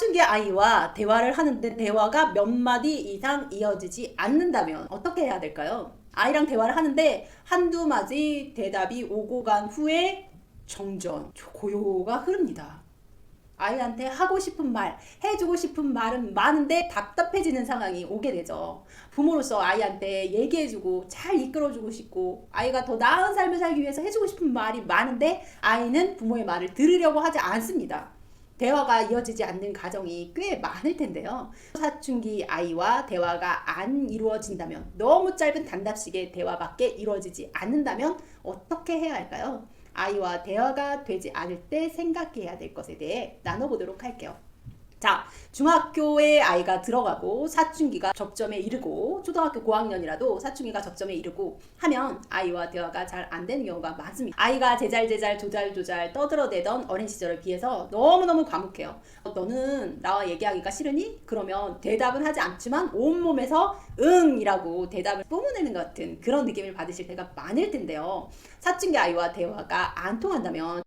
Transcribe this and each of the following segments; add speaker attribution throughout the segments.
Speaker 1: 사춘기 아이와 대화를 하는데 대화가 몇 마디 이상 이어지지 않는다면 어떻게 해야 될까요? 아이랑 대화를 하는데 한두 마디 대답이 오고 간 후에 정전, 고요가 흐릅니다. 아이한테 하고 싶은 말, 해주고 싶은 말은 많은데 답답해지는 상황이 오게 되죠. 부모로서 아이한테 얘기해주고 잘 이끌어주고 싶고 아이가 더 나은 삶을 살기 위해서 해주고 싶은 말이 많은데 아이는 부모의 말을 들으려고 하지 않습니다. 대화가 이어지지 않는 가정이 꽤 많을 텐데요. 사춘기 아이와 대화가 안 이루어진다면, 너무 짧은 단답식의 대화밖에 이루어지지 않는다면 어떻게 해야 할까요? 아이와 대화가 되지 않을 때 생각해야 될 것에 대해 나눠보도록 할게요. 자, 중학교에 아이가 들어가고 사춘기가 접점에 이르고 초등학교 고학년이라도 사춘기가 접점에 이르고 하면 아이와 대화가 잘 안 되는 경우가 많습니다. 아이가 제잘제잘 조잘조잘 떠들어대던 어린 시절에 비해서 너무너무 과묵해요. 너는 나와 얘기하기가 싫으니? 그러면 대답은 하지 않지만 온몸에서 응이라고 대답을 뿜어내는 것 같은 그런 느낌을 받으실 때가 많을 텐데요. 사춘기 아이와 대화가 안 통한다면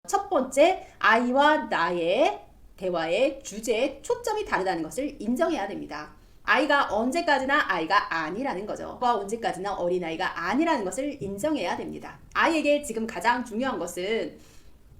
Speaker 1: 첫 번째, 아이와 나의 대화의 주제에 초점이 다르다는 것을 인정해야 됩니다. 아이가 언제까지나 아이가 아니라는 거죠. 언제까지나 어린아이가 아니라는 것을 인정해야 됩니다. 아이에게 지금 가장 중요한 것은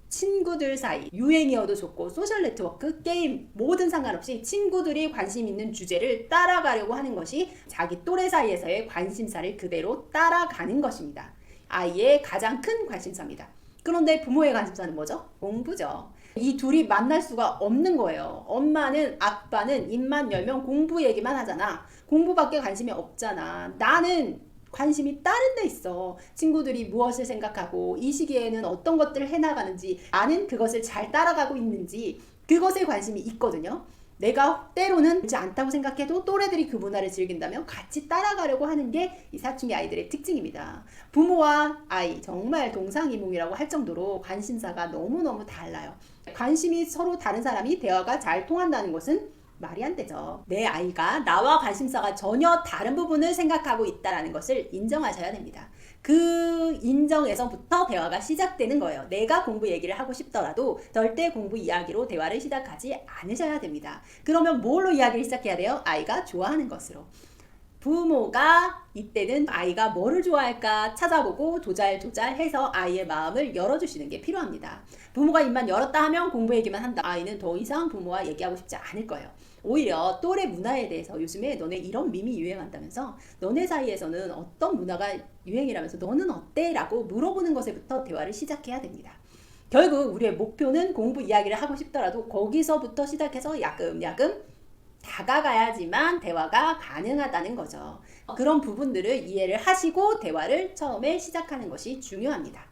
Speaker 1: 친구들 사이, 유행이어도 좋고 소셜 네트워크, 게임 모든 상관없이 친구들이 관심 있는 주제를 따라가려고 하는 것이 자기 또래 사이에서의 관심사를 그대로 따라가는 것입니다. 아이의 가장 큰 관심사입니다. 그런데 부모의 관심사는 뭐죠? 공부죠. 이 둘이 만날 수가 없는 거예요. 엄마는, 아빠는 입만 열면 공부 얘기만 하잖아. 공부밖에 관심이 없잖아. 나는 관심이 다른 데 있어. 친구들이 무엇을 생각하고 이 시기에는 어떤 것들을 해나가는지, 나는 그것을 잘 따라가고 있는지 그것에 관심이 있거든요. 내가 때로는 그렇지 않다고 생각해도 또래들이 그 문화를 즐긴다면 같이 따라가려고 하는 게 이 사춘기 아이들의 특징입니다. 부모와 아이 정말 동상이몽이라고 할 정도로 관심사가 너무너무 달라요. 관심이 서로 다른 사람이 대화가 잘 통한다는 것은 말이 안 되죠. 내 아이가 나와 관심사가 전혀 다른 부분을 생각하고 있다는 것을 인정하셔야 됩니다. 그 인정에서부터 대화가 시작되는 거예요. 내가 공부 얘기를 하고 싶더라도 절대 공부 이야기로 대화를 시작하지 않으셔야 됩니다. 그러면 뭘로 이야기를 시작해야 돼요? 아이가 좋아하는 것으로. 부모가 이때는 아이가 뭐를 좋아할까 찾아보고 조잘조잘해서 아이의 마음을 열어주시는 게 필요합니다. 부모가 입만 열었다 하면 공부 얘기만 한다. 아이는 더 이상 부모와 얘기하고 싶지 않을 거예요. 오히려 또래 문화에 대해서 요즘에 너네 이런 밈이 유행한다면서, 너네 사이에서는 어떤 문화가 유행이라면서 너는 어때? 라고 물어보는 것에부터 대화를 시작해야 됩니다. 결국 우리의 목표는 공부 이야기를 하고 싶더라도 거기서부터 시작해서 야금야금 다가가야지만 대화가 가능하다는 거죠. 그런 부분들을 이해를 하시고 대화를 처음에 시작하는 것이 중요합니다.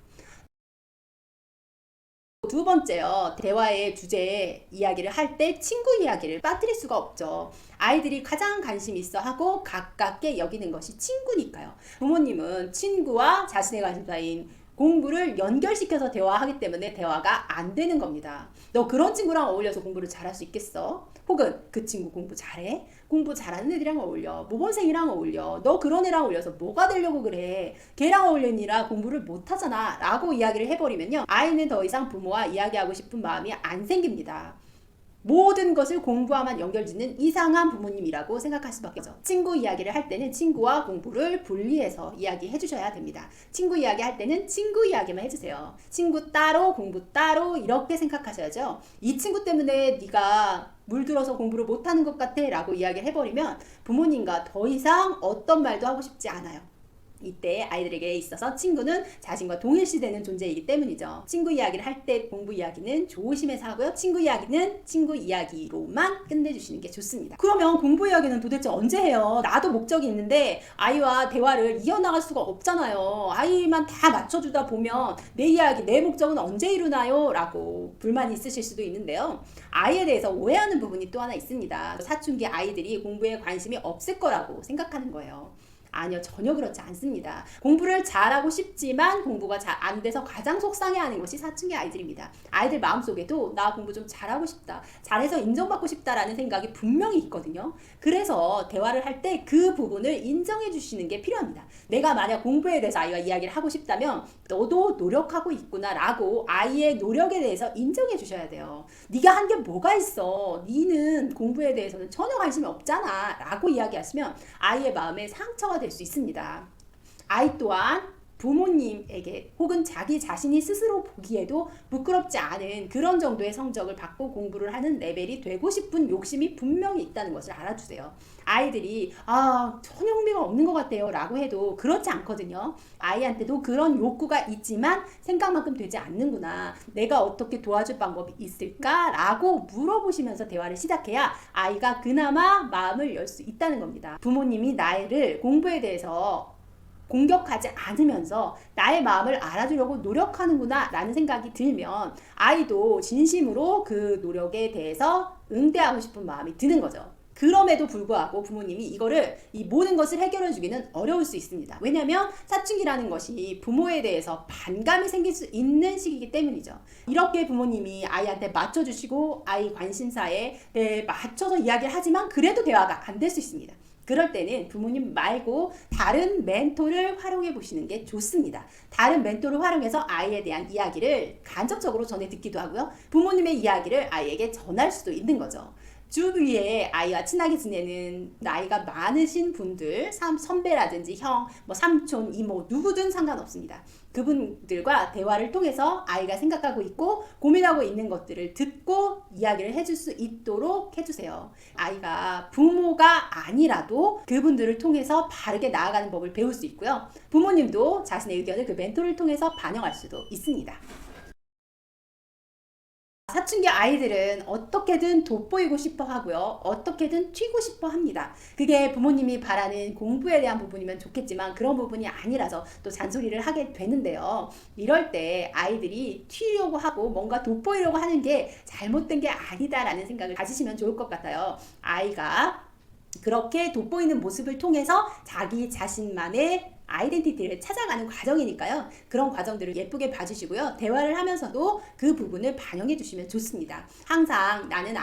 Speaker 1: 두 번째요. 대화의 주제에 이야기를 할 때 친구 이야기를 빠뜨릴 수가 없죠. 아이들이 가장 관심 있어 하고 가깝게 여기는 것이 친구니까요. 부모님은 친구와 자신의 관심사인 공부를 연결시켜서 대화하기 때문에 대화가 안 되는 겁니다. 너 그런 친구랑 어울려서 공부를 잘할 수 있겠어? 혹은 그 친구 공부 잘해? 공부 잘하는 애들이랑 어울려. 모범생이랑 어울려. 너 그런 애랑 어울려서 뭐가 되려고 그래? 걔랑 어울리니라 공부를 못하잖아 라고 이야기를 해버리면요, 아이는 더 이상 부모와 이야기하고 싶은 마음이 안 생깁니다. 모든 것을 공부와만 연결짓는 이상한 부모님이라고 생각할 수밖에 없죠. 친구 이야기를 할 때는 친구와 공부를 분리해서 이야기해 주셔야 됩니다. 친구 이야기 할 때는 친구 이야기만 해주세요. 친구 따로 공부 따로 이렇게 생각하셔야죠. 이 친구 때문에 네가 물들어서 공부를 못하는 것 같아 라고 이야기를 해버리면 부모님과 더 이상 어떤 말도 하고 싶지 않아요. 이때 아이들에게 있어서 친구는 자신과 동일시되는 존재이기 때문이죠. 친구 이야기를 할 때 공부 이야기는 조심해서 하고요. 친구 이야기는 친구 이야기로만 끝내주시는 게 좋습니다. 그러면 공부 이야기는 도대체 언제 해요? 나도 목적이 있는데 아이와 대화를 이어나갈 수가 없잖아요. 아이만 다 맞춰주다 보면 내 이야기, 내 목적은 언제 이루나요? 라고 불만이 있으실 수도 있는데요. 아이에 대해서 오해하는 부분이 또 하나 있습니다. 사춘기 아이들이 공부에 관심이 없을 거라고 생각하는 거예요. 아니요, 전혀 그렇지 않습니다. 공부를 잘하고 싶지만 공부가 잘 안 돼서 가장 속상해하는 것이 사춘기 아이들입니다. 아이들 마음속에도 나 공부 좀 잘하고 싶다, 잘해서 인정받고 싶다라는 생각이 분명히 있거든요. 그래서 대화를 할 때 그 부분을 인정해 주시는 게 필요합니다. 내가 만약 공부에 대해서 아이가 이야기를 하고 싶다면 너도 노력하고 있구나 라고 아이의 노력에 대해서 인정해 주셔야 돼요. 네가 한 게 뭐가 있어, 니는 공부에 대해서는 전혀 관심이 없잖아 라고 이야기하시면 아이의 마음에 상처가 될 수 있습니다. 아이 또한 부모님에게 혹은 자기 자신이 스스로 보기에도 부끄럽지 않은 그런 정도의 성적을 받고 공부를 하는 레벨이 되고 싶은 욕심이 분명히 있다는 것을 알아주세요. 아이들이 전혀 흥미가 없는 것 같아요 라고 해도 그렇지 않거든요. 아이한테도 그런 욕구가 있지만 생각만큼 되지 않는구나, 내가 어떻게 도와줄 방법이 있을까 라고 물어보시면서 대화를 시작해야 아이가 그나마 마음을 열 수 있다는 겁니다. 부모님이 나를 공부에 대해서 공격하지 않으면서 나의 마음을 알아주려고 노력하는구나 라는 생각이 들면 아이도 진심으로 그 노력에 대해서 응대하고 싶은 마음이 드는 거죠. 그럼에도 불구하고 부모님이 이 모든 것을 해결해 주기는 어려울 수 있습니다. 왜냐하면 사춘기라는 것이 부모에 대해서 반감이 생길 수 있는 시기이기 때문이죠. 이렇게 부모님이 아이한테 맞춰주시고 아이 관심사에 맞춰서 이야기를 하지만 그래도 대화가 안 될 수 있습니다. 그럴 때는 부모님 말고 다른 멘토를 활용해 보시는 게 좋습니다. 다른 멘토를 활용해서 아이에 대한 이야기를 간접적으로 전해 듣기도 하고요. 부모님의 이야기를 아이에게 전할 수도 있는 거죠. 주위에 아이와 친하게 지내는 나이가 많으신 분들, 선배라든지 형, 삼촌, 이모 누구든 상관없습니다. 그분들과 대화를 통해서 아이가 생각하고 있고 고민하고 있는 것들을 듣고 이야기를 해줄 수 있도록 해주세요. 아이가 부모가 아니라도 그분들을 통해서 바르게 나아가는 법을 배울 수 있고요. 부모님도 자신의 의견을 그 멘토를 통해서 반영할 수도 있습니다. 사춘기 아이들은 어떻게든 돋보이고 싶어 하고요. 어떻게든 튀고 싶어 합니다. 그게 부모님이 바라는 공부에 대한 부분이면 좋겠지만 그런 부분이 아니라서 또 잔소리를 하게 되는데요. 이럴 때 아이들이 튀려고 하고 뭔가 돋보이려고 하는 게 잘못된 게 아니다라는 생각을 가지시면 좋을 것 같아요. 아이가 그렇게 돋보이는 모습을 통해서 자기 자신만의 아이덴티티를 찾아가는 과정이니까요. 그런 과정들을 예쁘게 봐주시고요. 대화를 하면서도 그 부분을 반영해 주시면 좋습니다. 항상 나는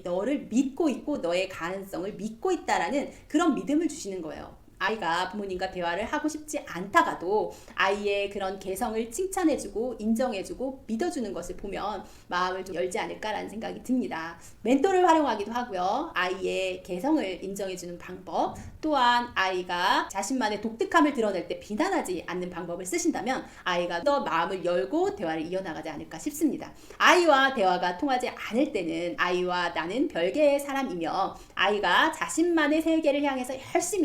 Speaker 1: 너를 믿고 있고 너의 가능성을 믿고 있다라는 그런 믿음을 주시는 거예요. 아이가 부모님과 대화를 하고 싶지 않다가도 아이의 그런 개성을 칭찬해주고 인정해주고 믿어주는 것을 보면 마음을 좀 열지 않을까라는 생각이 듭니다. 멘토를 활용하기도 하고요. 아이의 개성을 인정해주는 방법, 또한 아이가 자신만의 독특함을 드러낼 때 비난하지 않는 방법을 쓰신다면 아이가 더 마음을 열고 대화를 이어나가지 않을까 싶습니다. 아이와 대화가 통하지 않을 때는 아이와 나는 별개의 사람이며 아이가 자신만의 세계를 향해서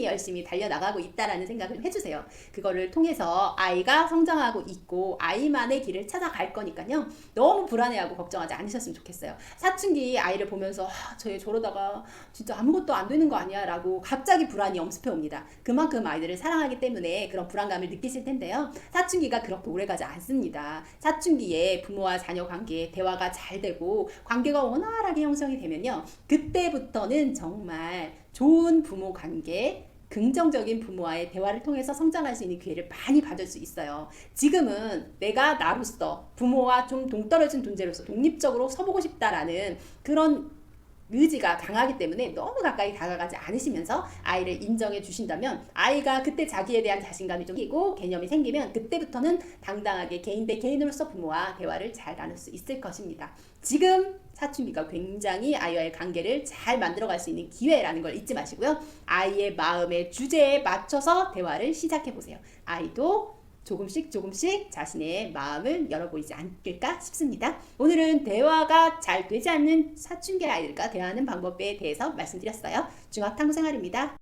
Speaker 1: 열심히 달려나가고 있다라는 생각을 해주세요. 그거를 통해서 아이가 성장하고 있고 아이만의 길을 찾아갈 거니까요. 너무 불안해하고 걱정하지 않으셨으면 좋겠어요. 사춘기 아이를 보면서 쟤 저러다가 진짜 아무것도 안 되는 거 아니야 라고 갑자기 불안이 엄습해 옵니다. 그만큼 아이들을 사랑하기 때문에 그런 불안감을 느끼실 텐데요. 사춘기가 그렇게 오래가지 않습니다. 사춘기에 부모와 자녀 관계에 대화가 잘 되고 관계가 원활하게 형성이 되면요. 그때부터는 정말 좋은 부모 관계, 긍정적인 부모와의 대화를 통해서 성장할 수 있는 기회를 많이 받을 수 있어요. 지금은 내가 나로서 부모와 좀 동떨어진 존재로서 독립적으로 서보고 싶다라는 그런 의지가 강하기 때문에 너무 가까이 다가가지 않으시면서 아이를 인정해 주신다면 아이가 그때 자기에 대한 자신감이 좀 생기고 개념이 생기면 그때부터는 당당하게 개인 대 개인으로서 부모와 대화를 잘 나눌 수 있을 것입니다. 지금 사춘기가 굉장히 아이와의 관계를 잘 만들어갈 수 있는 기회라는 걸 잊지 마시고요. 아이의 마음의 주제에 맞춰서 대화를 시작해 보세요. 아이도 조금씩 자신의 마음을 열어보이지 않을까 싶습니다. 오늘은 대화가 잘 되지 않는 사춘기 아이들과 대화하는 방법에 대해서 말씀드렸어요. 중학탐구생활입니다.